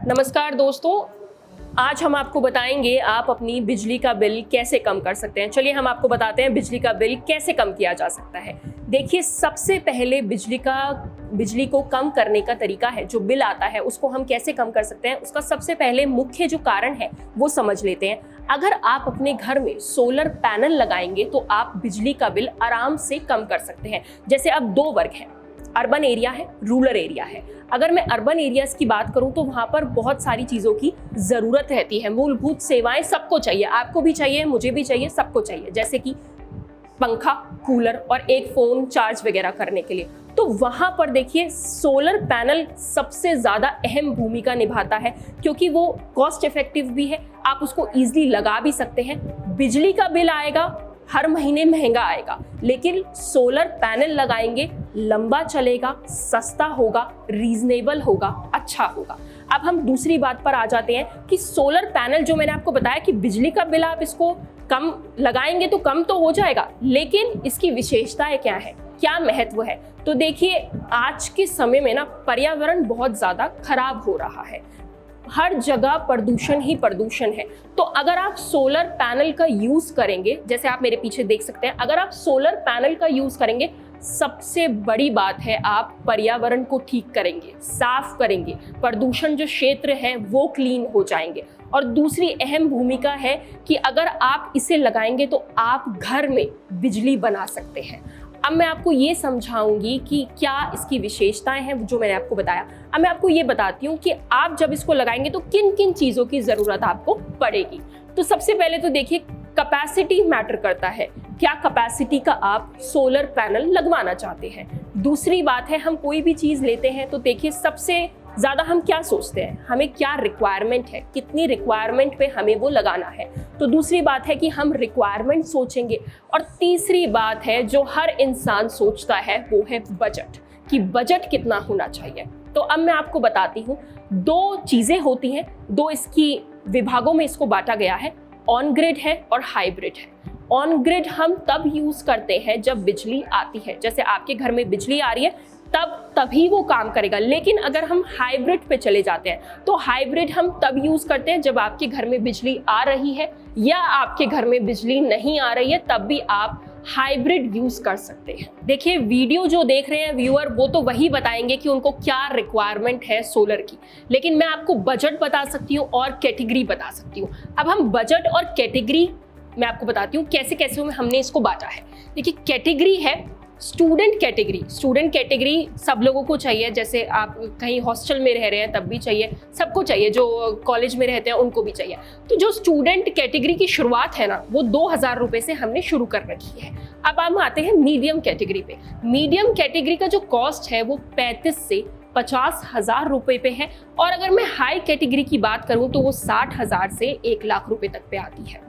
नमस्कार दोस्तों, आज हम आपको बताएंगे आप अपनी बिजली का बिल कैसे कम कर सकते हैं। चलिए हम आपको बताते हैं बिजली का बिल कैसे कम किया जा सकता है। देखिए, सबसे पहले बिजली को कम करने का तरीका है, जो बिल आता है उसको हम कैसे कम कर सकते हैं, उसका सबसे पहले मुख्य जो कारण है वो समझ लेते हैं। अगर आप अपने घर में सोलर पैनल लगाएंगे तो आप बिजली का बिल आराम से कम कर सकते हैं। जैसे अब दो वर्ग हैं, अर्बन एरिया है, रूरल एरिया है। अगर मैं अर्बन एरियाज की बात करूं तो वहां पर बहुत सारी चीजों की जरूरत रहती है, मूलभूत सेवाएं सबको चाहिए, आपको भी चाहिए, मुझे भी चाहिए, सबको चाहिए, जैसे कि पंखा, कूलर और एक फोन चार्ज वगैरह करने के लिए। तो वहां पर देखिए सोलर पैनल सबसे ज्यादा अहम भूमिका निभाता है, क्योंकि वो कॉस्ट इफेक्टिव भी है, आप उसको इजीली लगा भी सकते हैं। बिजली का बिल आएगा, हर महीने महंगा आएगा, लेकिन सोलर पैनल लगाएंगे, लंबा चलेगा, सस्ता होगा, रीजनेबल होगा, अच्छा होगा। अब हम दूसरी बात पर आ जाते हैं कि सोलर पैनल, जो मैंने आपको बताया कि बिजली का बिल आप इसको कम लगाएंगे तो कम तो हो जाएगा, लेकिन इसकी विशेषताएं क्या है, क्या महत्व है। तो देखिए, आज के समय में ना पर्यावरण बहुत ज्यादा खराब हो रहा है, हर जगह प्रदूषण ही प्रदूषण है। तो अगर आप सोलर पैनल का यूज करेंगे, जैसे आप मेरे पीछे देख सकते हैं, अगर आप सोलर पैनल का यूज करेंगे, सबसे बड़ी बात है आप पर्यावरण को ठीक करेंगे, साफ करेंगे, प्रदूषण जो क्षेत्र है वो क्लीन हो जाएंगे। और दूसरी अहम भूमिका है कि अगर आप इसे लगाएंगे तो आप घर में बिजली बना सकते हैं। अब मैं आपको ये समझाऊंगी कि क्या इसकी विशेषताएं हैं जो मैंने आपको बताया। अब मैं आपको ये बताती हूँ कि आप जब इसको लगाएंगे तो किन किन चीज़ों की ज़रूरत आपको पड़ेगी। तो सबसे पहले तो देखिए, कैपेसिटी मैटर करता है, क्या कैपेसिटी का आप सोलर पैनल लगवाना चाहते हैं। दूसरी बात है, हम कोई भी चीज़ लेते हैं तो देखिए सबसे ज़्यादा हम क्या सोचते हैं, हमें क्या रिक्वायरमेंट है, कितनी रिक्वायरमेंट पे हमें वो लगाना है। तो दूसरी बात है कि हम रिक्वायरमेंट सोचेंगे। और तीसरी बात है जो हर इंसान सोचता है, वो है बजट, कि बजट कितना होना चाहिए। तो अब मैं आपको बताती हूँ, दो चीज़ें होती हैं, दो इसकी विभागों में इसको बांटा गया है, ऑन ग्रिड है और हाइब्रिड है। ऑन ग्रिड हम तब यूज़ करते हैं जब बिजली आती है, जैसे आपके घर में बिजली आ रही है तभी वो काम करेगा। लेकिन अगर हम हाइब्रिड पे चले जाते हैं तो हाइब्रिड हम तब यूज करते हैं जब आपके घर में बिजली आ रही है या आपके घर में बिजली नहीं आ रही है, तब भी आप हाइब्रिड यूज कर सकते हैं। देखिए, वीडियो जो देख रहे हैं व्यूअर, वो तो वही बताएंगे कि उनको क्या रिक्वायरमेंट है सोलर की, लेकिन मैं आपको बजट बता सकती हूँ और कैटेगरी बता सकती हूँ। अब हम बजट और कैटेगरी मैं आपको बताती हूँ कैसे कैसे हमने इसको बांटा है। देखिए, कैटेगरी है स्टूडेंट कैटेगरी सब लोगों को चाहिए, जैसे आप कहीं हॉस्टल में रह रहे हैं तब भी चाहिए, सबको चाहिए, जो कॉलेज में रहते हैं उनको भी चाहिए। तो जो स्टूडेंट कैटेगरी की शुरुआत है ना, वो 2000 रुपये से हमने शुरू कर रखी है। अब हम आते हैं मीडियम कैटेगरी पे। मीडियम कैटेगरी का जो कॉस्ट है वो 35 से 50,000 रुपये पे है, और अगर मैं हाई कैटेगरी की बात करूं तो वो 60,000 से 1 लाख रुपए तक पे आती है।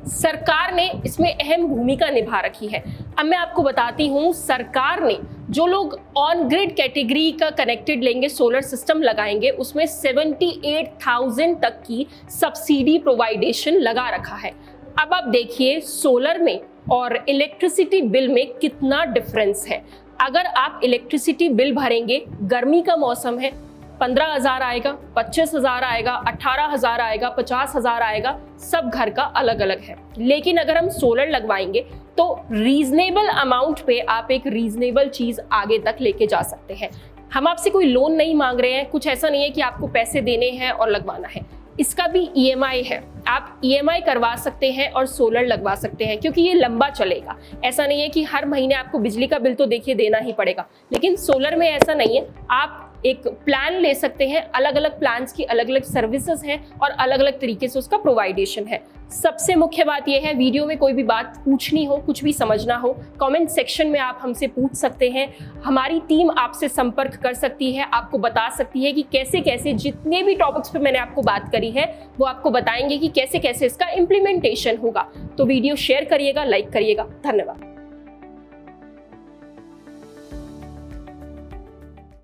सरकार ने इसमें अहम भूमिका निभा रखी है। अब मैं आपको बताती हूँ, सरकार ने जो लोग ऑन ग्रिड कैटेगरी का कनेक्टेड लेंगे, सोलर सिस्टम लगाएंगे, उसमें 78,000 तक की सब्सिडी प्रोवाइडेशन लगा रखा है। अब आप देखिए सोलर में और इलेक्ट्रिसिटी बिल में कितना डिफरेंस है। अगर आप इलेक्ट्रिसिटी बिल भरेंगे, गर्मी का मौसम है, 15,000 आएगा, 25,000 आएगा, 18,000 आएगा, 50,000 आएगा, सब घर का अलग अलग है। लेकिन अगर हम सोलर लगवाएंगे तो रीजनेबल अमाउंट पे आप एक रीजनेबल चीज आगे तक लेके जा सकते हैं। हम आपसे कोई लोन नहीं मांग रहे हैं, कुछ ऐसा नहीं है कि आपको पैसे देने हैं और लगवाना है। इसका भी EMI है, आप EMI करवा सकते हैं और सोलर लगवा सकते हैं, क्योंकि ये लंबा चलेगा। ऐसा नहीं है कि हर महीने आपको बिजली का बिल तो देखिए देना ही पड़ेगा, लेकिन सोलर में ऐसा नहीं है। आप एक प्लान ले सकते हैं, अलग अलग प्लान्स की अलग अलग सर्विसेज हैं और अलग अलग तरीके से उसका प्रोवाइडेशन है। सबसे मुख्य बात यह है, वीडियो में कोई भी बात पूछनी हो, कुछ भी समझना हो, कमेंट सेक्शन में आप हमसे पूछ सकते हैं। हमारी टीम आपसे संपर्क कर सकती है, आपको बता सकती है कि कैसे कैसे, जितने भी टॉपिक्स पे मैंने आपको बात करी है वो आपको बताएंगे कि कैसे कैसे इसका इम्प्लीमेंटेशन होगा। तो वीडियो शेयर करिएगा, लाइक करिएगा। धन्यवाद।